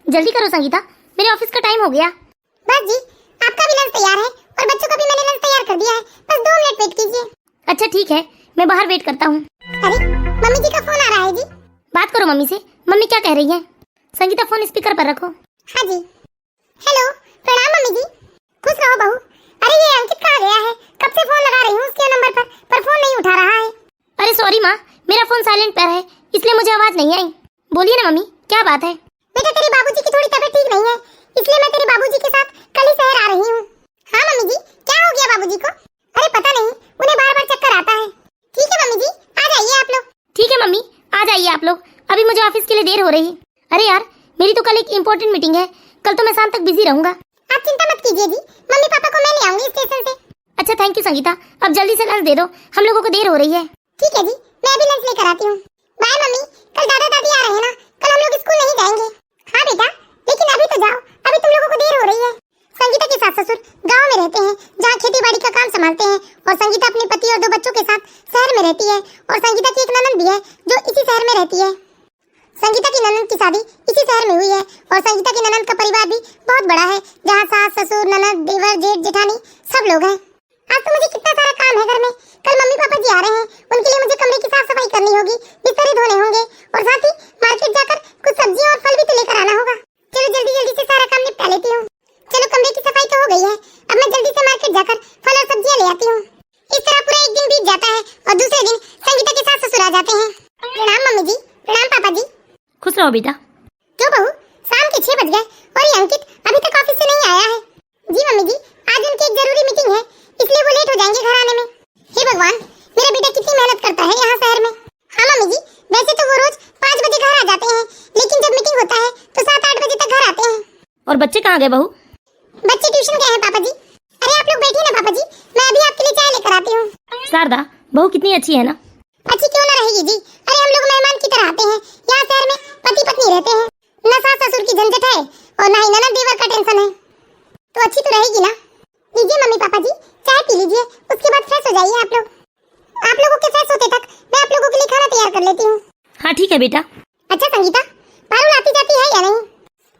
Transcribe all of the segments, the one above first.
जल्दी करो संगीता, मेरे ऑफिस का टाइम हो गया। बस जी, आपका भी लंच तैयार है और बच्चों का भी मैंने लंच तैयार कर दिया है। बस 2 मिनट वेट कीजिए। अच्छा ठीक है, मैं बाहर वेट करता हूँ। अरे मम्मी जी का फोन आ रहा है जी। बात करो मम्मी से, मम्मी क्या कह रही है? संगीता फोन स्पीकर पर रखो। हाँ जी। हेलो, प्रणाम मम्मी जी। खुश रहो बहू। अरे ये अंकित कहाँ गया है? कब से फोन लगा रही हूँ उसके नंबर पर फोन नहीं उठा रहा है। अरे सॉरी माँ, मेरा फोन साइलेंट पर है इसलिए मुझे आवाज नहीं आई। बोलिए ना मम्मी, क्या बात है? बेटा तेरे बाबूजी की थोड़ी तबीयत ठीक नहीं है, इसलिए मैं तेरे बाबूजी के साथ कल ही शहर आ रही हूँ। हाँ मम्मी जी, क्या हो गया बाबूजी को? अरे पता नहीं, उन्हें बार बार चक्कर आता है। ठीक है मम्मी जी, आ जाइए आप लोग। ठीक है मम्मी, आ जाइए आप लोग, अभी मुझे ऑफिस के लिए देर हो रही है। अरे यार, मेरी तो कल एक इम्पोर्टेंट मीटिंग है, कल तो मैं शाम तक बिजी रहूंगा। आप चिंता मत कीजिए जी, मम्मी पापा को मैं ले आऊंगी स्टेशन से। अच्छा थैंक यू संगीता, अब जल्दी से लंच दे दो, हम लोगों को देर हो रही है। ठीक है जी, मैं अभी लंच लेकर आती हूँ। बाय मम्मी, कल दादा दादी आ रहे हैं ना, कल हम लोग स्कूल नहीं जाएंगे। हाँ बेटा, लेकिन अभी तो जाओ, अभी तुम लोगों को देर हो रही है। संगीता के सास ससुर गांव में रहते हैं, जहाँ खेती बाड़ी का काम संभालते हैं, और संगीता अपने पति और 2 बच्चों के साथ शहर में रहती है। और संगीता की एक ननद भी है जो इसी शहर में रहती है। संगीता की ननद की शादी इसी शहर में हुई है, और संगीता की ननद का परिवार भी बहुत बड़ा है, जहाँ सास ससुर ननद देवर जेठ जेठानी सब लोग हैं। आज तो मुझे कितना सारा काम है घर में। कल मम्मी पापा जी आ रहे हैं, उनके लिए मुझे कमरे की साफ सफाई करनी होगी, बिस्तर धोने होंगे, और साथ ही मार्केट जाकर कुछ सब्जियां और फल भी तो लेकर आना होगा। चलो जल्दी जल्दी से सारा काम निपटा लेती हूँ। चलो कमरे की सफाई तो हो गई है, अब मैं जल्दी से मार्केट जाकर फल और सब्जियां ले आती हूँ। इस तरह पूरा एक दिन बीत जाता है और दूसरे दिन संगीता के सास ससुर आ जाते हैं। प्रणाम मम्मी जी, प्रणाम पापा जी। खुश रहो बेटा। क्यों बहू, शाम के 6 बज गए और ये अंकित अभी तक ऑफिस से नहीं आया है? जी मम्मी जी, आज उनकी एक जरूरी मीटिंग है, इसलिए वो लेट हो जाएंगे घर आने में। हे भगवान, मेरा बेटा कितनी मेहनत करता है यहाँ शहर में। हाँ मम्मी जी, वैसे तो वो रोज 5 बजे घर आ जाते हैं, लेकिन जब मीटिंग होता है तो 7-8 बजे तक घर आते हैं। और बच्चे कहाँ गए बहू? बच्चे ट्यूशन गए हैं पापा जी। अरे आप लोग बैठिए ना पापा जी, मैं अभी आपके लिए चाय लेकर आती हूँ। शारदा, बहू कितनी अच्छी है ना? अच्छी क्यों ना रहेगी जी, अरे हम लोग मेहमान की तरह आते हैं। यहाँ शहर में पति पत्नी रहते हैं, न सास ससुर की झंझट है और न ही ननद देवर का टेंशन है, तो अच्छी तो रहेगी ना। लीजिए मम्मी पापा जी, चाय पी लीजिए, उसके बाद फ्रेश हो जाइए आप लोग। आप लोगों के फ्रेश होते तक मैं आप लोगों के लिए खाना तैयार कर लेती हूँ। हाँ ठीक है बेटा। अच्छा संगीता, पारुल आती जाती है या नहीं?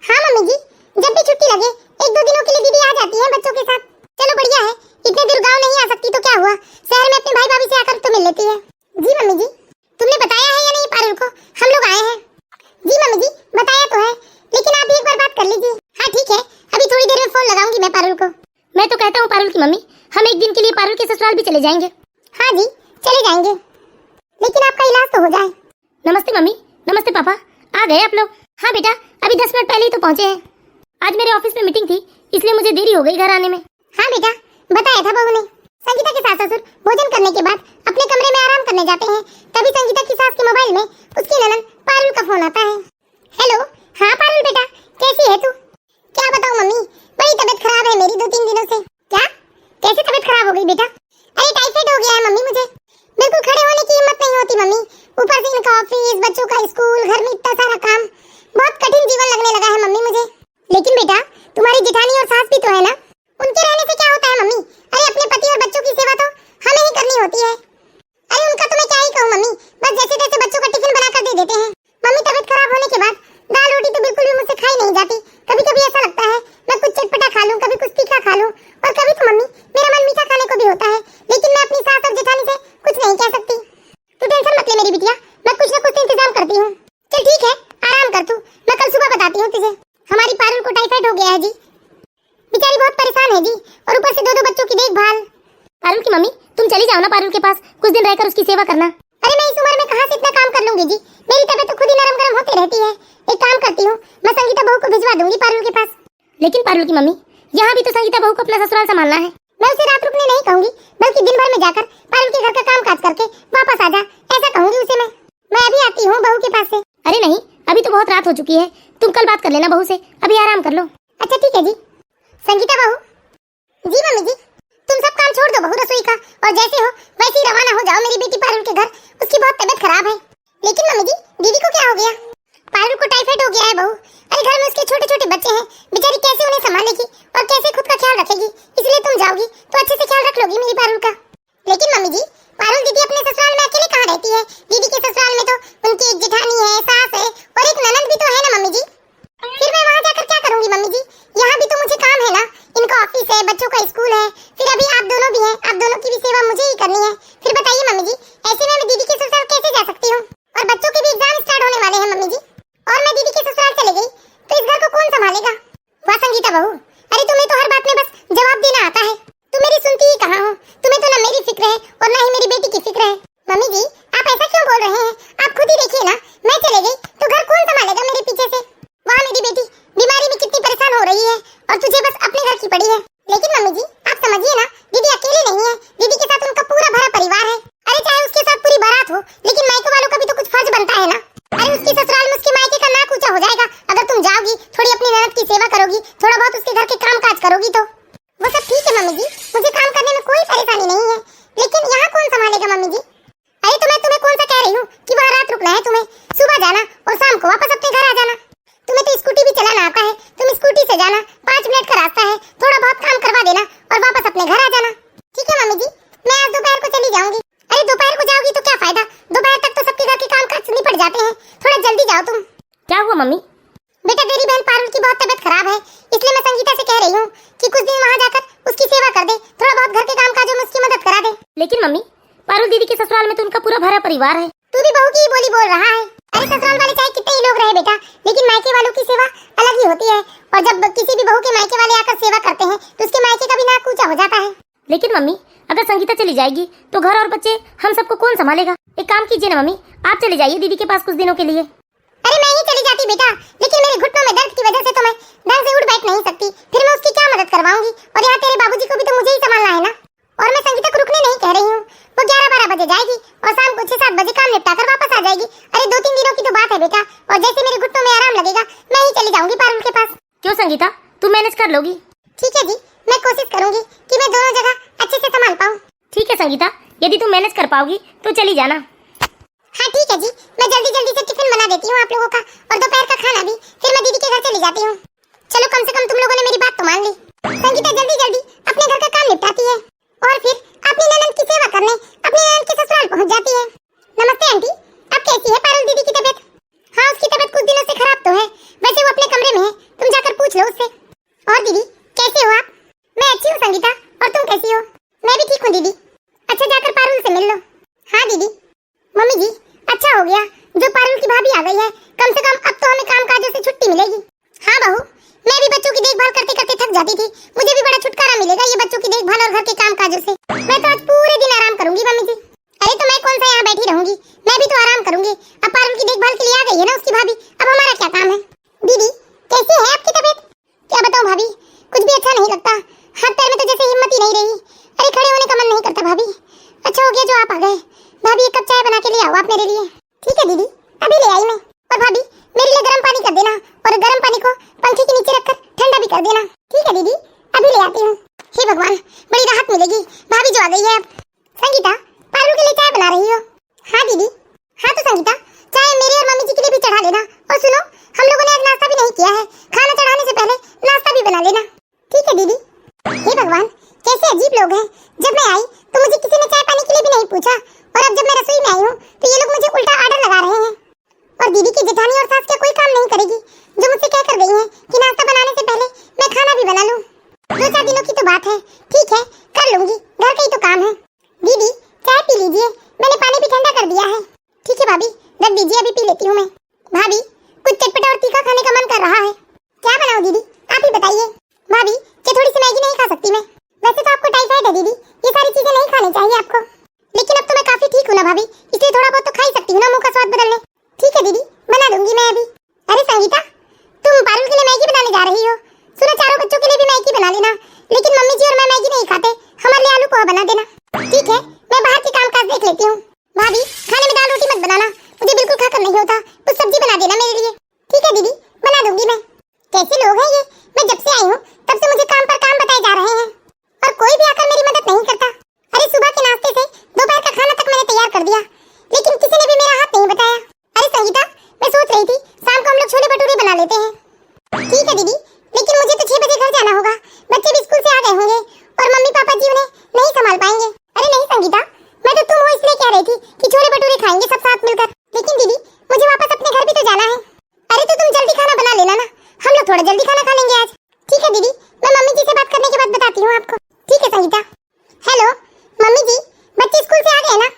हाँ मम्मी जी, जब भी छुट्टी लगे 1-2 दिनों के लिए दीदी आ जाती है बच्चों के साथ। चलो बढ़िया है, इतने दूर गाँव नहीं आ सकती तो क्या हुआ, शहर में अपने भाई भाभी से आकर तो मिल लेती है। जी मम्मी जी, तुमने बताया है या नहीं पारुल को हम लोग आए हैं? जी मम्मी जी, बताया तो है, लेकिन आप भी एक बार बात कर लीजिए। हाँ ठीक है, अभी थोड़ी देर में फोन लगाऊंगी मैं पारुल को। मैं तो कहता हूँ पारुल की मम्मी, हम एक दिन के लिए पारुल के ससुराल भी चले जाएंगे। हाँ जी चले जाएंगे, लेकिन आपका इलाज तो हो जाए। नमस्ते मम्मी, नमस्ते पापा, आ गए आप लोग? हाँ बेटा, अभी 10 मिनट पहले ही तो पहुँचे हैं। आज मेरे ऑफिस में मीटिंग थी, इसलिए मुझे देरी हो गई घर आने में। हाँ बेटा, बताया था बहू ने। संगीता के सास ससुर भोजन करने के बाद अपने कमरे में आराम करने जाते हैं, तभी संगीता की सास के मोबाइल में उसकी ननद पारुल का फोन आता है। हेलो, हाँ पारुल बेटा, कैसी है तू? क्या बताऊं मम्मी, बड़ी तबीयत खराब है मेरी 2-3 दिनों से। क्या? कैसे तबीयत खराब हो गई बेटा? अरे टाइफाइड हो गया है मम्मी मुझे, बिल्कुल खड़े होने की हिम्मत नहीं होती मम्मी। ऊपर से इनका ऑफिस, बच्चों का स्कूल, घर में इतना सारा काम, बहुत कठिन जीवन लगने लगा है मम्मी मुझे। लेकिन बेटा, तुम्हारी जेठानी और सास भी तो है ना, उनके रहने से क्या होता है मम्मी? अरे अपने पति और बच्चों की सेवा तो हमें ही करनी होती है। अरे उनका तो मैं क्या ही कहूँ मम्मी, बस जैसे तैसे बच्चों का टिफिन बनाकर दे देते हैं। मम्मी तबीयत खराब होने के बाद दाल रोटी तो बिल्कुल भी मुझसे खाई नहीं जाती। कभी कभी ऐसा लगता है मैं कुछ चटपटा खा लूं, कभी कुछ तीखा खा लूं, और कभी तो मम्मी मेरा मन मीठा खाने को भी होता है, लेकिन मैं अपनी सास और जेठानी से कुछ नहीं कह सकती। तू टेंशन मत ले मेरी बिटिया, मैं कुछ न कुछ इंतजाम करती हूँ। चल ठीक है, आराम कर तू, मैं कल सुबह बताती हूँ तुझे। हमारी पारुल को टाइफाइड हो गया है जी, बेचारी बहुत परेशान है जी, और ऊपर से 2-2 बच्चों की देखभाल। पारुल की मम्मी, तुम चली जाओ ना पारुल के पास, कुछ दिन रहकर उसकी सेवा करना। अरे मैं इस उम्र में कहाँ से इतना काम कर लूंगी जी, मेरी तबीयत तो खुद ही नरम गरम होती रहती है। एक काम करती हूँ, मैं संगीता बहू को भिजवा दूंगी पारुल के पास। लेकिन पारुल की मम्मी, यहाँ भी तो संगीता बहू को अपना ससुराल संभालना है। मैं उसे रात रुकने नहीं कहूंगी, बल्कि दिन भर में जाकर पारुल के घर का काम काज करके वापस आ जा, ऐसा कहूंगी उसे मैं अभी आती हूँ बहू के पास से। अरे नहीं, अभी तो बहुत रात हो चुकी है, तुम कल बात कर लेना बहू से, अभी आराम कर लो। अच्छा ठीक है जी। संगीता बहू। जी मम्मी जी। तुम सब काम छोड़ दो बहू रसोई का, और जैसे हो वैसे ही रवाना हो जाओ मेरी बेटी पारुल के घर, उसकी बहुत तबीयत खराब है। लेकिन मम्मी जी, दीदी को क्या हो गया? पारुल को टाइफाइड हो गया है बहू। अरे घर में उसके छोटे छोटे बच्चे हैं, बेचारी कैसे उन्हें संभालेगी और कैसे खुद का ख्याल रखेगी, इसलिए तुम जाओगी तो अच्छे से ख्याल रख लोगी मेरी पारुल का। लेकिन मम्मी जी, पारुल दीदी अपने ससुराल में अकेले कहाँ रहती है? दीदी के ससुराल में तो उनकी एक जेठानी है, सास है और एक ननद भी तो है ना मम्मी जी। फिर मैं वहाँ और तुझे बस अपने घर की पड़ी है। लेकिन मम्मी जी आप समझिए ना, दीदी अकेले नहीं है, दीदी के साथ उनका पूरा भरा परिवार है। अरे चाहे उसके साथ पूरी बारात हो, लेकिन मायके वालों का भी तो कुछ फर्ज बनता है ना। अरे उसकी ससुराल में उसके मायके का नाक ऊंचा हो जाएगा अगर तुम जाओगी, थोड़ी अपनी ननद की सेवा करोगी, थोड़ा बहुत उसके घर के काम काज करोगी तो। वो सब ठीक है मम्मी जी, मुझे काम करने में कोई परेशानी नहीं है, लेकिन यहाँ कौन संभालेगा मम्मी जी? अरे तो मैं तुम्हें कौन सा कह रही हूँ कि वहाँ रात रुकना है तुम्हें, सुबह जाना और शाम को वापस अपने घर आ जाना। तुम्हें तो स्कूटी भी चलाना आता है, तुम स्कूटी से जाना, 5 मिनट का रास्ता है, थोड़ा बहुत काम करवा देना और वापस अपने घर आ जाना। ठीक है मम्मी जी, मैं आज दोपहर को चली जाऊंगी। अरे दोपहर को जाओगी तो क्या फायदा, दोपहर तक तो सबके घर के काम काज निपट जाते हैं, थोड़ा जल्दी जाओ तुम। क्या हुआ मम्मी? बेटा तेरी बहन पारुल की बहुत तबीयत खराब है, इसलिए मैं संगीता से कह रही हूँ कि कुछ दिन वहाँ जाकर उसकी सेवा कर दे, थोड़ा बहुत घर के काम काजों में उसकी मदद करा दे। लेकिन मम्मी पारुल दीदी के ससुराल में तो उनका पूरा भरा परिवार है। तू भी बहू की ही बोली बोल रहा है। अरे ससुराल वाले चाहे कितने ही लोग रहे बेटा, लेकिन मायके वालों की सेवा अलग ही होती है, और जब किसी भी बहू के मायके वाले आकर सेवा करते हैं तो उसके मायके का भी नाक ऊंचा हो जाता है। लेकिन मम्मी अगर संगीता चली जाएगी तो घर और बच्चे हम सबको कौन संभालेगा? एक काम कीजिए ना मम्मी, आप चले जाइए दीदी के पास कुछ दिनों के लिए। अरे मैं ही चली जाती बेटा, लेकिन मेरे घुटनों में दर्द की वजह से तो मैं ढंग से उठ बैठ नहीं सकती, फिर मैं उसकी क्या मदद करवाऊंगी? और यहाँ तेरे बाबूजी को भी तो मुझे ही संभालना है ना। और मैं संगीता को रुकने नहीं कह रही हूँ, वो 11-12 बजे जाएगी और शाम को 6-7 बजे काम निपटा कर वापस आ जाएगी। अरे 2-3 दिनों की तो बात है बेटा, और जैसे मेरे घुटनों में आराम लगेगा मैं ही चली जाऊंगी पारुल के पास। क्यों संगीता, तुम मैनेज कर लोगी? ठीक है जी, मैं कोशिश करूंगी कि मैं दोनों जगह अच्छे से संभाल पाऊँ। ठीक है संगीता, यदि तुम मैनेज कर पाओगी तो चली जाना। हाँ ठीक है जी, मैं जल्दी जल्दी से टिफिन बना देती हूँ आप लोगों का, और दोपहर का खाना भी, फिर मैं दीदी के घर चली जाती हूँ। चलो कम से कम तुम लोगों ने मेरी बात तो मान ली। संगीता जल्दी जल्दी अपने घर का काम निपटाती है और फिर अपनी ननद की सेवा करने अपनी ननद के ससुराल पहुँच जाती है। नमस्ते आंटी, अब कैसी है पारुल दीदी की तबीयत? हाँ उसकी तबीयत कुछ दिनों से खराब तो है, वैसे वो अपने कमरे में है, तुम जाकर पूछ लो उससे। और दीदी कैसे हो आप? मैं अच्छी हूँ संगीता, और तुम कैसी हो? मैं भी ठीक हूँ दीदी। अच्छा जाकर पारुल से मिल लो। हाँ दीदी। मम्मी जी अच्छा हो गया जो पारुल की भाभी आ गई है, कम से कम अब तो हमें काम काजों से छुट्टी मिलेगी। हाँ बहू, मैं भी बच्चों की देखभाल करते करते थक जाती थी, मुझे भी बड़ा छुटकारा मिलेगा ये बच्चों की देखभाल और घर के काम काजों से। मैं तो आज पूरे दिन आराम करूंगी मम्मी जी। अरे तो मैं कौन सा यहाँ बैठी रहूंगी, मैं भी तो आराम करूंगी। अब पारुल की देखभाल के लिए आ गई है ना उसकी भाभी, अब हमारा क्या काम है। दीदी कैसी है आपकी तबीयत? क्या बताऊँ भाभी, कुछ भी अच्छा नहीं लगता, हाथ पैर में तो जैसे हिम्मत ही नहीं रही। अरे खड़े होने का मन नहीं करता भाभी। अच्छा हो गया जो आप आ गए। भाभी एक कप चाय बना के ले आओ आप मेरे लिए। ठीक है दीदी, अभी ले आई मैं। और भाभी मेरे लिए गर्म पानी कर देना, और गर्म पानी को पंखे के नीचे रखकर ठंडा भी कर देना। ठीक है दीदी, अभी ले आती हूँ। हे भगवान, बड़ी राहत मिलेगी, भाभी जो आ गई है अब। संगीता पारुल के लिए चाय बना रही हो? हाँ दीदी। हाँ तो संगीता चाय मेरे और मम्मी जी के लिए भी चढ़ा देना। और सुनो, हम लोगों ने आज नाश्ता भी नहीं किया है, खाना चढ़ाने से पहले नाश्ता भी बना लेना। ठीक है दीदी। हे भगवान, कैसे अजीब लोग हैं, जब मैं आई तो मुझे किसी ने चाय पानी के लिए भी नहीं पूछा, और अब जब मैं रसोई में आई हूँ तो ये लोग मुझे उल्टा आर्डर लगा रहे हैं। और दीदी की जेठानी और सास क्या कोई काम नहीं करेगी जो मुझसे कह कर गई हैं कि नाश्ता बनाने से पहले मैं खाना भी बना लूँ? 2-4 दिनों की तो बात है, ठीक है कर लूंगी, घर का ही तो काम है। दीदी चाय पी लीजिए, मैंने पानी भी ठंडा कर दिया है। ठीक है भाभी, रख दीजिए, अभी पी लेती हूँ मैं। भाभी कुछ चटपटा और तीखा खाने का मन कर रहा है, क्या बनाऊँ दीदी आप ही बताइए। भाभी क्या थोड़ी सी मैगी नहीं खा सकती मैं? वैसे तो आपको टाइफाइड है दीदी, ये सारी चीजें नहीं खानी चाहिए आपको, लेकिन अब तो मैं काफी ठीक हूँ ना भाभी, इसलिए थोड़ा बहुत तो खा ही सकती हूँ ना मुंह का स्वाद बदलने। ठीक है दीदी, बना दूंगी मैं अभी। अरे संगीता तुम पारुल के लिए मैगी बनाने जा रही हो? सुनो चारों बच्चों के लिए भी मैगी बना लेना, लेकिन मम्मी जी और मैं मैगी नहीं खाते, हमारे लिए आलू पोहा बना देना। ठीक है, मैं बाहर के काम काज देख लेती हूँ। भाभी खाने में दाल रोटी मत बनाना, मुझे बिल्कुल खाकर नहीं होता, कुछ सब्जी बना देना मेरे लिए। ठीक है दीदी, बना दूंगी मैं। कैसे लोग हैं ये, मैं जब से आई हूँ तब से मुझे काम पर काम बताए जा रहे हैं, और कोई भी आकर मेरी मदद नहीं करता। अरे सुबह के नाश्ते से दोपहर का खाना तक मैंने तैयार कर दिया, लेकिन किसी ने भी मेरा हाथ नहीं बताया। अरे संगीता मैं सोच रही थी शाम को हम लोग छोले भटूरे बना लेते हैं। ठीक है दीदी, लेकिन मुझे तो 6 बजे घर जाना होगा, बच्चे भी स्कूल से आ गए होंगे और मम्मी पापा जी उन्हें नहीं संभाल पाएंगे। अरे नहीं संगीता, मैं तो तुम हो इसलिए कह रही थी कि छोले भटूरे खाएंगे सब साथ मिलकर, लेकिन दीदी मुझे वापस अपने घर भी तो जाना है। अरे तो तुम जल्दी खाना बना लेना ना, हम लोग थोड़ा जल्दी खाना खा लेंगे आज। ठीक है दीदी, मैं मम्मी जी से बात करने के बाद बताती हूँ आपको। ठीक है संगीता। हेलो मम्मी जी, बच्चे स्कूल से आ गए ना?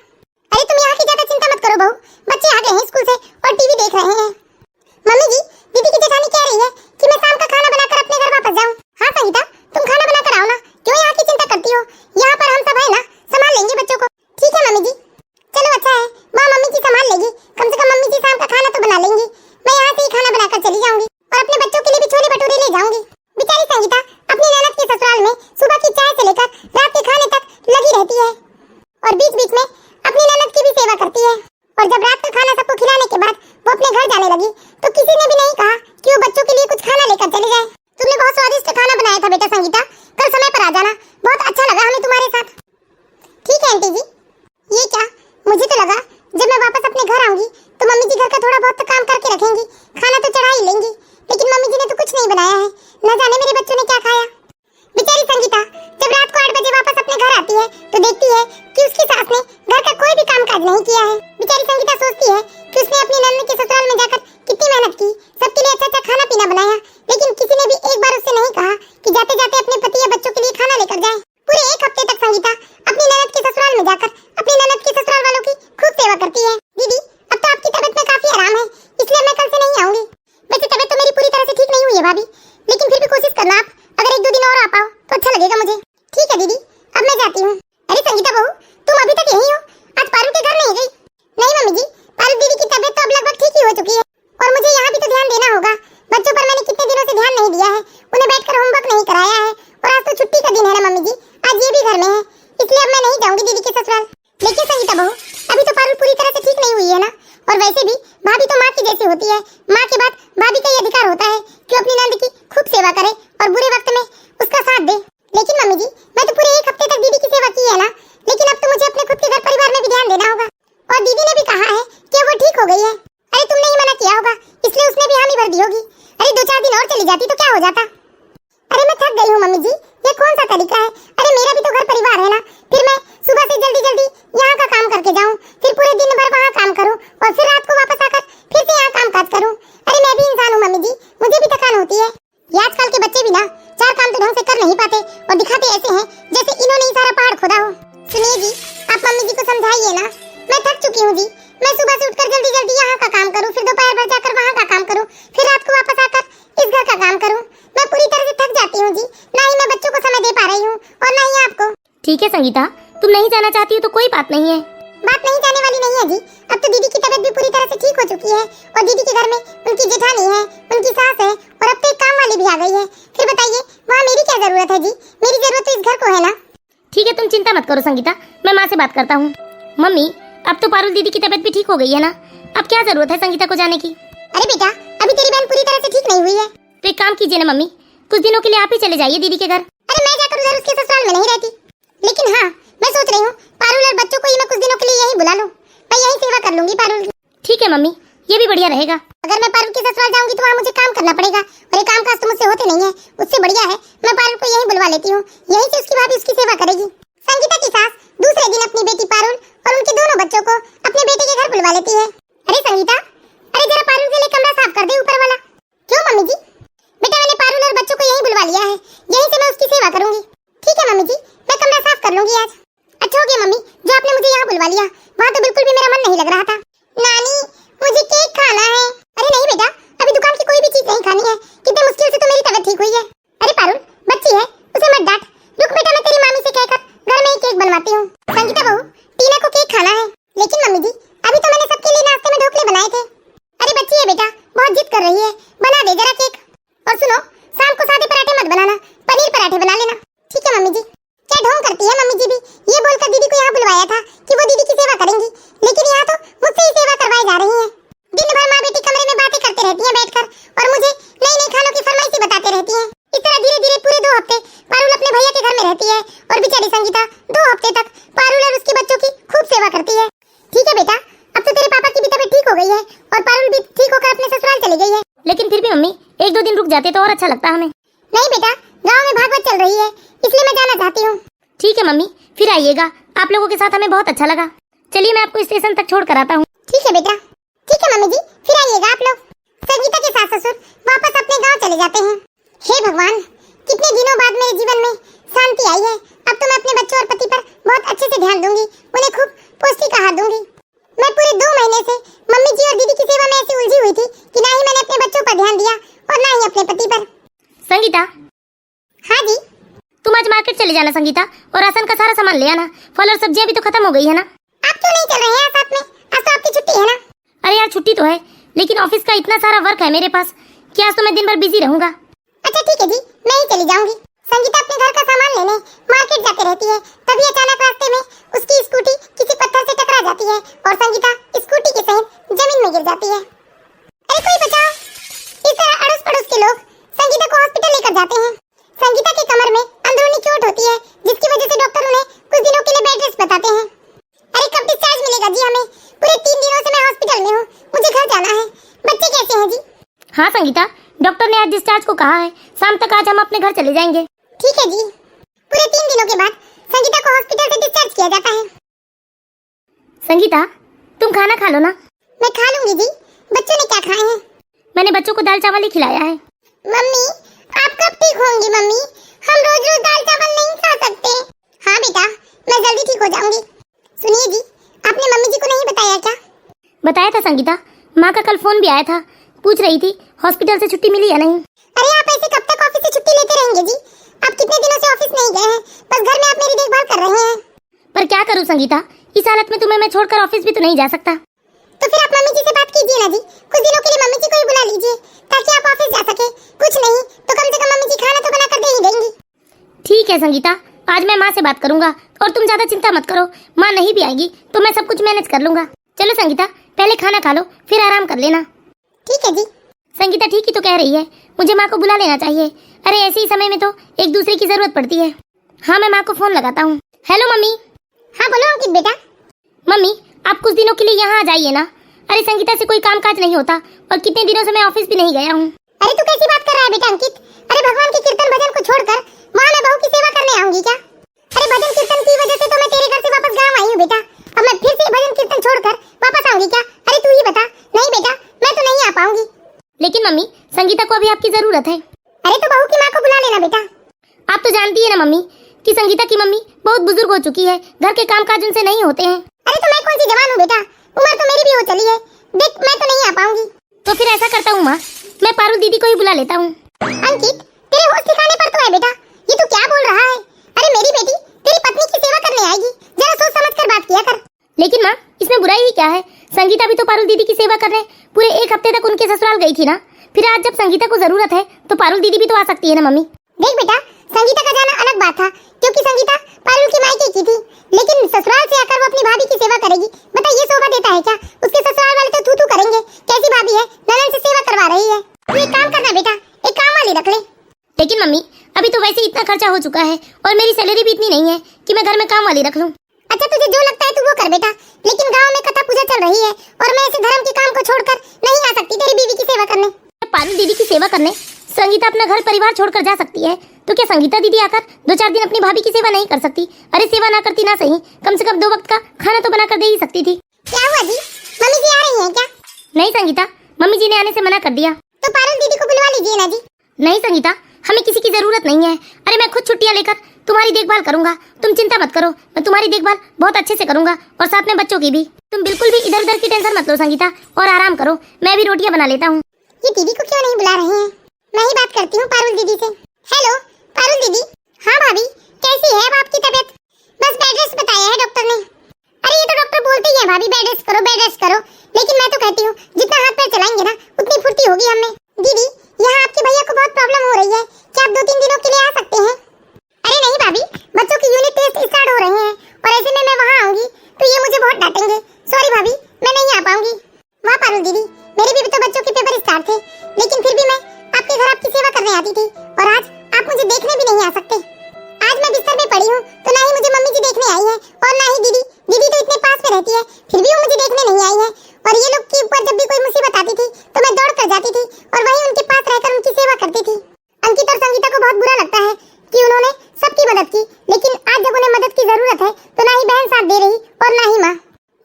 अरे तुम यहाँ की ज्यादा चिंता मत करो बहू, बच्चे आ गए हैं स्कूल से और टीवी देख रहे हैं। मम्मी जी दीदी की जेठानी कह रही है कि मैं शाम का खाना बनाकर अपने घर वापस जाऊँ। हाँ संगीता तुम खाना बनाकर आओ ना, क्यों यहाँ की चिंता करती हो, यहाँ पर हम सब है ना, संभाल लेंगे बच्चों को। ठीक है मम्मी जी, चलो अच्छा है, माँ मम्मी जी संभाल लेगी, कम से कम मम्मी जी शाम का खाना तो बना लेंगी, मैं यहाँ से ही खाना बनाकर चली जाऊंगी और अपने बच्चों के लिए भी छोले भटूरे ले जाऊंगी। बेचारी संगीता खाना लेकर चले जाए। तुमने बहुत स्वादिष्ट खाना बनाया था बेटा संगीता, कल समय पर आ जाना, बहुत अच्छा लगा हमें तुम्हारे साथ। ठीक है आंटी जी। ये क्या, मुझे तो लगा जब मैं वापस अपने घर आऊंगी तो मम्मी जी घर का थोड़ा बहुत तो काम करके रखेंगी, खाना तो चढ़ा ही लेंगी, लेकिन मम्मी जी ने तो कुछ नहीं बनाया है। न जाने मेरे बच्चों ने क्या खाया। बेचारी संगीता जब रात को 8 बजे वापस अपने घर आती है तो देखती है कि उसकी सास ने घर का कोई भी काम काज नहीं किया है। बेचारी संगीता सोचती है कि उसने अपनी नन्द के ससुराल में जाकर कितनी मेहनत की, सबके लिए अच्छा अच्छा खाना पीना बनाया, लेकिन किसी ने भी एक बार उससे नहीं कहा कि जाते जाते अपने पति या बच्चों के लिए खाना लेकर जाए। पूरे 1 हफ्ते तक संगीता अपनी ननद के ससुराल में जाकर अपनी ननद के ससुराल वालों की खूब सेवा करती है। दीदी अब तो आपकी तबीयत में काफी आराम है, इसलिए मैं कल से नहीं आऊंगी। वैसे तबीयत तो मेरी पूरी तरह से ठीक नहीं हुई है भाभी, लेकिन फिर भी कोशिश करना आप, अगर 1-2 दिन और आ पाओ तो अच्छा लगेगा मुझे। ठीक है दीदी, अब मैं जाती हूँ। अरे संगीता बहू, तुम अभी तक यहीं हो, आज पारू के घर नहीं गई? नहीं मम्मी जी, पारू दीदी की तबीयत तो अब लगभग ठीक ही हो चुकी है, और मुझे यहाँ भी तो ध्यान देना होगा। बच्चों पर मैंने कितने दिनों से ध्यान नहीं दिया है, उन्हें बैठकर होमवर्क नहीं कराया है, और आज तो छुट्टी का दिन है ना मम्मी जी, आज ये भी घर में है, इसलिए अब मैं नहीं जाऊंगी दीदी के ससुराल। लेकिन संगीता बहू, अभी तो पारू पूरी तरह से ठीक नहीं हुई है ना, और वैसे भी भाभी तो माँ की जैसी होती है, माँ के बाद भाभी का ये अधिकार होता है कि अपनी नंद की खूब सेवा करे और बुरे वक्त में उसका साथ दे। लेकिन मम्मी जी, मैं तो पूरे 1 हफ्ते तक दीदी की सेवा की है ना, लेकिन अब तो मुझे अपने खुद के घर परिवार में भी ध्यान देना होगा, और दीदी ने भी कहा है कि वो ठीक हो गई है। अरे तुमने ही मना किया होगा, इसलिए उसने भी हामी भर दी होगी। अरे 2-4 दिन और चली जाती तो क्या हो जाता। अरे मैं थक गई हूँ मम्मी जी, ये कौन सा तरीका है? अरे मेरा भी तो घर परिवार है ना, फिर मैं सुबह से जल्दी जल्दी यहाँ का काम करके जाऊँ, फिर पूरे दिन भर वहाँ काम करूँ, और फिर रात को वापस आकर फिर से यहाँ काम काज करूँ। अरे मैं भी इंसान हूँ मम्मी जी, मुझे भी थकान होती है। ये आजकल के बच्चे भी ना 4 काम तो ढंग से कर नहीं पाते, और दिखाते ऐसे हैं जैसे इन्होंने ही सारा पहाड़ खोदा हो। सुनिए जी, आप मम्मी जी को समझाइए ना, मैं थक चुकी हूँ जी। मैं सुबह से उठकर जल्दी जल्दी यहाँ का काम करूँ, फिर दोपहर भर जाकर वहाँ का काम करूँ, फिर रात को वापस आकर इस घर का काम करूँ। मैं पूरी तरह से थक जाती हूँ जी, ना ही मैं बच्चों को समय दे पा रही हूँ और ना ही आपको। ठीक है संगीता, तुम नहीं जाना चाहती हो तो कोई बात नहीं है। बात नहीं जाने वाली नहीं है जी, अब तो दीदी की तबीयत भी पूरी तरह से ठीक हो चुकी है, और दीदी के घर में उनकी जेठानी है, उनकी सास है, और अब तो एक काम वाली भी आ गई है। फिर बताइए वहाँ मेरी क्या जरूरत है जी? मेरी जरूरत तो इस घर को है ना। ठीक है, तुम चिंता मत करो संगीता, मैं माँ से बात करता हूँ। मम्मी, अब तो पारुल दीदी की तबीयत भी ठीक हो गई है ना, अब क्या जरूरत है संगीता को जाने की? अरे बेटा, अभी तेरी बहन पूरी तरह से ठीक नहीं हुई है। तो एक काम कीजिए ना मम्मी, कुछ दिनों के लिए आप ही चले जाइए दीदी के घर। अरे मैं जाकर उधर उसके ससुराल में नहीं रहती, लेकिन हाँ मैं सोच रही हूँ पारुल और बच्चों को ही मैं कुछ दिनों के लिए यहीं बुला लूँ, मैं यहीं सेवा कर लूंगी पारुल की। ठीक है मम्मी, ये भी बढ़िया रहेगा। अगर मैं पारुल के ससुराल जाऊंगी तो वहाँ मुझे काम करना पड़ेगा, और ये काम काज तो मुझसे होते नहीं है, उससे बढ़िया है मैं पारुल को यहीं बुलवा लेती हूँ, यहीं से उसकी भाभी उसकी सेवा करेगी। संगीता की सास दूसरे दिन अपनी बेटी पारुल और उनके दोनों बच्चों को अपने बेटे के घर बुलवा लेती है। अरे संगीता, अरे जरा पारुल के लिए कमरा साफ कर दे ऊपर वाला। क्यों मम्मी जी? बेटा मैंने पारुल और बच्चों को यहीं बुलवा लिया है, यहीं से मैं उसकी सेवा करूंगी। ठीक है मम्मी जी, मैं कमरा साफ कर लूंगी आज। अच्छा हो गया मम्मी जो आपने मुझे यहाँ बुलवा लिया, वहाँ तो बिल्कुल भी मेरा मन नहीं लग रहा था। नानी मुझे केक खाना है। अरे नहीं बेटा, अभी दुकान की कोई भी चीज नहीं खानी है, कितने मुश्किल से तो मेरी तबीयत ठीक हुई है। अरे पारुल बच्ची है, उसे मत डांट, रुक बेटा मैं तेरी मामी से कहकर घर में ही केक बनवाती हूँ। संगीता बहू, टीना को केक खाना है। लेकिन मम्मी जी अभी तो मैंने सबके लिए नाश्ते में ढोकले बनाए थे। अरे बच्ची है बेटा, बहुत जिद कर रही है, बना दे जरा केक। और सुनो, शाम को सादे पराठे मत बनाना, पनीर पराठे बना लेना। ठीक है मम्मी जी। क्या ढोंग करती है मम्मी जी भी, ये बोलकर दीदी को यहाँ बुलवाया था कि वो दीदी की सेवा करेंगी, लेकिन यहाँ तो मुझसे ही सेवा करवाई जा रही है। दिन भर माँ बेटी कमरे में बातें करते रहती हैं बैठकर, और मुझे नई नई खानों की फरमाइशी बताते रहती हैं। इस तरह धीरे धीरे पूरे 2 हफ्ते पारुल अपने भैया के घर में रहती है, और बेचारी संगीता 2 हफ्ते तक पारुल और उसके बच्चों की खूब सेवा करती है। ठीक है बेटा, अब तो तेरे पापा की भी तबीयत ठीक हो गई है, और पारुल भी ठीक होकर अपने ससुराल चली गई है। लेकिन फिर भी मम्मी 1-2 दिन रुक जाते तो और अच्छा लगता हमें। नहीं बेटा, गाँव में भागवत चल रही है, इसलिए मैं जाना चाहती हूँ। ठीक है मम्मी, फिर आइएगा, आप लोगों के साथ हमें बहुत अच्छा लगा। चलिए मैं आपको स्टेशन तक छोड़ कर आता हूँ। ठीक है बेटा। ठीक है मम्मी जी, फिर आइएगा आप लोग। संगीता के सास ससुर वापस अपने गांव चले जाते हैं। हे भगवान, कितने दिनों बाद मेरे जीवन में शांति आई है। अब तो मैं अपने बच्चों और पति पर बहुत अच्छे से ध्यान दूंगी, उन्हें खूब पौष्टिक आहार दूंगी। मैं पूरे 2 महीने से मम्मी जी और दीदी की सेवा में ऐसी उलझी हुई थी कि ना ही मैंने अपने बच्चों पर ध्यान दिया और ना ही अपने पति पर। संगीता। हाँ जी। तुम आज मार्केट चले जाना संगीता, और राशन का सारा सामान ले आना, फल और सब्जियां भी तो खत्म हो गई है ना। आप क्यों नहीं चल रहे हैं साथ में? आज तो आपकी छुट्टी है ना। अरे यार छुट्टी तो है, लेकिन ऑफिस का इतना सारा वर्क है मेरे पास कि आज तो मैं दिन भर बिजी रहूंगा। अच्छा ठीक है जी, मैं ही चली जाऊंगी। संगीता अपने घर का सामान लेने मार्केट जाती रहती है, तभी अचानक रास्ते में उसकी स्कूटी किसी पत्थर से टकरा जाती है, और संगीता स्कूटी के सहित जमीन में गिर जाती है। अरे कोई बचाओ! इस तरह अड़ोस पड़ोस के लोग जाते हैं। संगीता की कमर में अंदरूनी चोट होती है, जिसकी वजह से डॉक्टर उन्हें कुछ दिनों के लिए बेड रेस्ट बताते हैं। अरे कब डिस्चार्ज मिलेगा जी हमें? पूरे 3 दिनों से मैं हॉस्पिटल में हूँ, मुझे घर जाना है। बच्चे कैसे हैं जी? हाँ संगीता, डॉक्टर ने आज डिस्चार्ज को कहा है, शाम तक आज हम अपने घर चले जाएंगे। ठीक है जी। पूरे 3 दिनों के बाद संगीता को हॉस्पिटल से डिस्चार्ज किया जाता है। संगीता, तुम खाना खा लो ना। मैं खा लूंगी जी। बच्चों ने क्या खाए हैं? मैंने बच्चों को दाल चावल ही खिलाया है। मम्मी, आप कब ठीक होंगी मम्मी? हम रोज रोज दाल चावल नहीं खा सकते। हाँ बेटा, मैं जल्दी ठीक हो जाऊंगी। सुनिए जी, आपने मम्मी जी को नहीं बताया क्या? बताया था संगीता, माँ का कल फोन भी आया था, पूछ रही थी हॉस्पिटल से छुट्टी मिली या नहीं। अरे आप ऐसे कब तक ऑफिस से छुट्टी लेते रहेंगे जी? आप कितने दिनों से ऑफिस नहीं गए हैं, बस घर में आप मेरी देखभाल कर रहे हैं। पर क्या करूँ संगीता, इस हालत में तुम्हें मैं छोड़कर ऑफिस भी तो नहीं जा सकता। तो फिर आप मम्मी जी से बात कीजिए ना जी। कुछ दिनों के लिए मम्मी जी को ही बुला लीजिए, ताकि आप ऑफिस जा सके। कुछ नहीं तो कम से कम मम्मी जी खाना तो बना कर दे ही देंगी। ठीक है संगीता, आज मैं माँ से बात करूंगा, और तुम ज्यादा चिंता मत करो, माँ नहीं भी आएगी तो मैं सब कुछ मैनेज कर लूंगा। चलो संगीता, पहले खाना खा लो, फिर आराम कर लेना। ठीक है जी। संगीता ठीक ही तो कह रही है, मुझे माँ को बुला लेना चाहिए। अरे ऐसे ही समय में तो एक दूसरे की जरूरत पड़ती है। हाँ, मैं माँ को फोन लगाता हूँ। Hello mummy. हाँ बोलो अंकित बेटा। मम्मी, आप कुछ दिनों के लिए यहाँ आ जाइए ना। अरे संगीता से कोई काम काज नहीं होता, और कितने दिनों से मैं ऑफिस भी नहीं गया हूँ। अरे तू कैसी बात कर रहा है बेटा अंकित? अरे भगवान के कीर्तन भजन को छोड़कर वहाँ मैं बहू की सेवा करने आऊंगी क्या? अरे भजन कीर्तन की वजह से तो मैं तेरे घर से वापस गाँव आई हूँ बेटा। अब मैं फिर से भजन कीर्तन छोड़कर वापस आऊंगी क्या? अरे तू ही बता। नहीं बेटा, मैं तो नहीं आ पाऊंगी। लेकिन मम्मी, संगीता को अभी आपकी जरूरत है। अरे तो बहू की माँ को बुला लेना बेटा। आप तो जानती है ना मम्मी कि संगीता की मम्मी बहुत बुजुर्ग हो चुकी है, घर के काम काज उनसे नहीं होते हैं। अरे तो मैं कौन सी जवान हूँ बेटा, उम्र तो मेरी भी हो चली है। देख, मैं तो नहीं आ पाऊंगी। तो फिर ऐसा करता हूँ माँ, मैं पारुल दीदी को ही बुला लेता हूँ। अंकित, तेरे होश ठिकाने पर तो है बेटा। ये तू क्या बोल रहा है? अरे मेरी बेटी तेरी पत्नी की सेवा करने आएगी, जरा सोच समझ कर बात किया कर। लेकिन माँ, इसमें बुराई ही क्या है? संगीता भी तो पारुल दीदी की सेवा करने पूरे 1 हफ्ते तक उनके ससुराल गई थी ना। फिर आज जब संगीता को जरूरत है तो पारुल दीदी भी तो आ सकती है ना मम्मी। देख बेटा, संगीता का जाना अलग बात था, क्योंकि संगीता पारुल की मायके की थी। लेकिन ससुराल से आकर वो अपनी भाभी की सेवा करेगी, बता ये शोभा देता है क्या? उसके ससुराल वाले तो थू-थू करेंगे, कैसी भाभी है, ननद से सेवा करवा रही है। तू एक काम करना बेटा, एक काम वाली रख ले। लेकिन मम्मी, अभी तो वैसे इतना खर्चा हो चुका है, और मेरी सैलरी भी इतनी नहीं है कि मैं घर में काम वाली रख लूं। अच्छा, तुझे जो लगता है तू वो कर बेटा, लेकिन गांव में कथा पूजा चल रही है और मैं ऐसे धर्म के काम को छोड़कर नहीं आ सकती तेरी बीवी की सेवा करने। पारुल दीदी की सेवा करने संगीता अपना घर परिवार छोड़कर जा सकती है, तो क्या संगीता दीदी आकर 2-4 दिन अपनी भाभी की सेवा नहीं कर सकती? अरे सेवा ना करती ना सही, कम से कम 2 वक्त का खाना तो बना कर दे ही सकती थी। क्या हुआ जी, मम्मी जी आ रही हैं क्या? नहीं संगीता, मम्मी जी ने आने से मना कर दिया। तो पारुल दीदी को बुलवा लीजिए ना जी। नहीं संगीता, हमें किसी की जरूरत नहीं है। अरे मैं खुद छुट्टियां लेकर तुम्हारी देखभाल करूंगा, तुम चिंता मत करो। मैं तुम्हारी देखभाल बहुत अच्छे से करूंगा, और साथ में बच्चों की भी। तुम बिल्कुल भी इधर उधर की टेंशन मत लो संगीता, और आराम करो। मैं भी रोटियां बना लेता हूँ। ये दीदी को क्यों नहीं बुला रहे हैं? मैं ही बात करती हूँ पारुल दीदी से। हेलो पारुल दीदी। हाँ भाभी, कैसी है अब आपकी तबीयत? बस बेड रेस्ट बताया है डॉक्टर ने। अरे ये तो डॉक्टर बोलते ही है भाभी, बेड रेस्ट करो बेड रेस्ट करो। लेकिन मैं तो कहती हूँ जितना हाथ पैर चलाएंगे ना उतनी फुर्ती होगी हमें। दीदी, यहाँ आपके भैया को बहुत प्रॉब्लम हो रही है, क्या आप 2-3 दिनों के लिए आ सकते हैं? अरे नहीं भाभी, बच्चों की यूनिट टेस्ट स्टार्ट हो रहे हैं, और ऐसे में मैं वहाँ आऊंगी तो ये मुझे बहुत डांटेंगे। सॉरी भाभी, मैं नहीं आ पाऊंगी। वाह पारुल दीदी, मेरे भी तो बच्चों के पेपर स्टार्ट थे, लेकिन फिर भी मैं आपके घर आपकी सेवा करने आती थी, और आज आप मुझे देखने भी नहीं आ सकते। आज मैं बिस्तर में पड़ी हूँ तो ना ही मुझे मम्मी जी देखने आई है, और ना ही दीदी। दीदी तो इतने पास में रहती है, फिर भी वो मुझे देखने नहीं आई है। और ये लोग के ऊपर जब भी कोई मुसीबत आती थी तो मैं दौड़ कर जाती थी और वहीं उनके पास रहकर उनकी सेवा करती थी। अंकित और संगीता को बहुत बुरा लगता है कि उन्होंने सबकी मदद की, लेकिन आज जब उन्हें मदद की जरूरत है तो ना ही बहन साथ दे रही और ना ही माँ।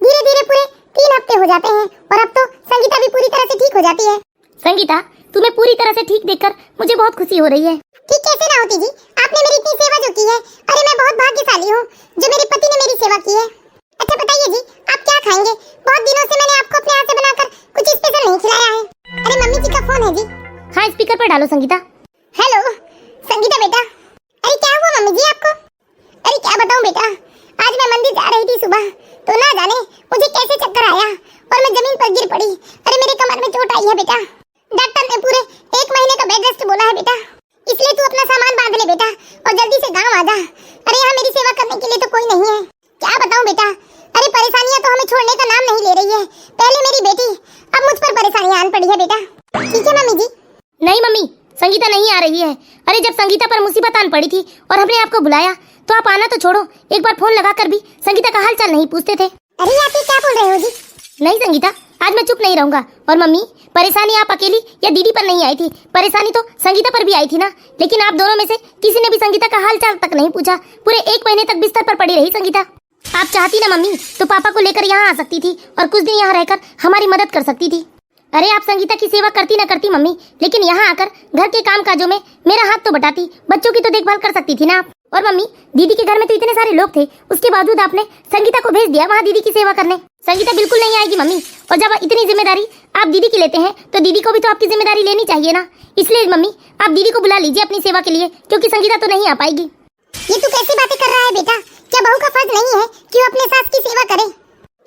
धीरे धीरे पूरे 3 हफ्ते हो जाते हैं, और अब तो संगीता भी पूरी तरह से ठीक हो जाती है। संगीता, तुम्हें पूरी तरह से ठीक देखकर मुझे बहुत खुशी हो रही है। ठीक कैसे ना होती जी, आपने मेरी इतनी सेवा जो की है। अरे मैं बहुत भाग्यशाली हूँ जो मेरे पति ने मेरी सेवा की है। अच्छा बताइए जी, आप क्या खाएंगे? बहुत दिनों से मैंने आपको अपने हाथ से बनाकर कुछ स्पेशल नहीं खिलाया है। अरे मम्मी जी का फोन है जी। हाँ, स्पीकर पर डालो संगीता। हेलो संगीता बेटा। अरे क्या हुआ मम्मी जी आपको? अरे क्या बताऊं बेटा, आज मैं मंदिर जा रही थी सुबह, तो ना जाने मुझे कैसे चक्कर आया और मैं जमीन पर गिर पड़ी। अरे मेरे कमर में चोट आई है बेटा। डॉक्टर ने पूरे 1 महीने का बेड रेस्ट बोला है बेटा, इसलिए तू अपना सामान बांध ले बेटा और जल्दी से गाँव आ जा। अरे यहाँ मेरी सेवा करने के लिए तो कोई नहीं है। क्या बताऊं बेटा, अरे परेशानियां तो हमें छोड़ने का नाम नहीं ले रही है। पहले मेरी बेटी, अब मुझ पर परेशानियां आन पड़ी है बेटा। ठीक है मम्मी जी। नहीं मम्मी, संगीता संगीता नहीं आ रही है। अरे जब संगीता पर मुसीबत आन पड़ी थी और हमने आपको बुलाया तो आप आना तो छोड़ो, एक बार फोन लगाकर भी संगीता का हाल चाल नहीं पूछते थे। अरे आप ये क्या बोल रहे हो जी? नहीं संगीता, आज मैं चुप नहीं रहूंगा। और मम्मी, परेशानी आप अकेली या दीदी पर नहीं आई थी, परेशानी तो संगीता पर भी आई थी ना। लेकिन आप दोनों में से किसी ने भी संगीता का हाल चाल तक नहीं पूछा। पूरे 1 महीने तक बिस्तर पर पड़ी रही संगीता। आप चाहती ना मम्मी तो पापा को लेकर यहाँ आ सकती थी और कुछ दिन यहाँ रहकर हमारी मदद कर सकती थी। अरे आप संगीता की सेवा करती ना करती मम्मी, लेकिन यहाँ आकर घर के काम काजों में मेरा हाथ तो बटाती, बच्चों की तो देखभाल कर सकती थी ना आप। और मम्मी, दीदी के घर में तो इतने सारे लोग थे, उसके बावजूद आपने संगीता को भेज दिया वहाँ दीदी की सेवा करने। संगीता बिल्कुल नहीं आएगी मम्मी। और जब इतनी जिम्मेदारी आप दीदी की लेते हैं तो दीदी को भी तो आपकी जिम्मेदारी लेनी चाहिए ना। इसलिए मम्मी, आप दीदी को बुला लीजिए अपनी सेवा के लिए, क्योंकि संगीता तो नहीं आ पाएगी। ये तू कैसी बातें कर रहा है बेटा? क्या बहू का फर्ज नहीं है कि वो अपने सास की सेवा करे?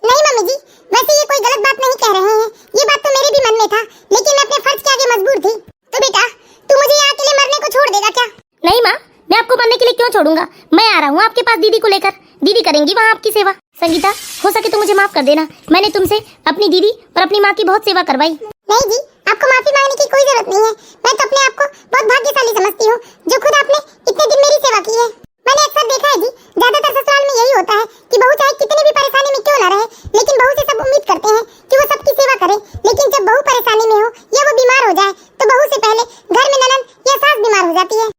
नहीं मम्मी जी, वैसे ये कोई गलत बात नहीं कह रहे हैं। ये बात तो मेरे भी मन में था, लेकिन मैं अपने फर्ज के आगे मजबूर थी। तो बेटा, तू मुझे यहाँ अकेले मरने को छोड़ देगा क्या? नहीं माँ, मैं आपको मरने के लिए क्यों छोड़ूंगा। मैं आ रहा हूँ आपके पास दीदी को लेकर, दीदी करेंगी वहाँ आपकी सेवा। संगीता, हो सके तो मुझे माफ कर देना, मैंने तुमसे अपनी दीदी और अपनी माँ की बहुत सेवा करवाई। नहीं जी, आपको माफी मांगने की कोई जरूरत नहीं है। मैं तो अपने आप को बहुत भाग्यशाली समझती हूँ जो खुद आपने इतने दिन मेरी सेवा की है। मैंने अक्सर देखा है जी, ज्यादातर ससुराल में यही होता है कि बहू चाहे कितनी भी परेशानी में क्यों ना रहे, लेकिन बहू से सब उम्मीद करते हैं कि वो सबकी सेवा करे। लेकिन जब बहू परेशानी में हो या वो बीमार हो जाए तो बहू से पहले घर में ननद या सास बीमार हो जाती है।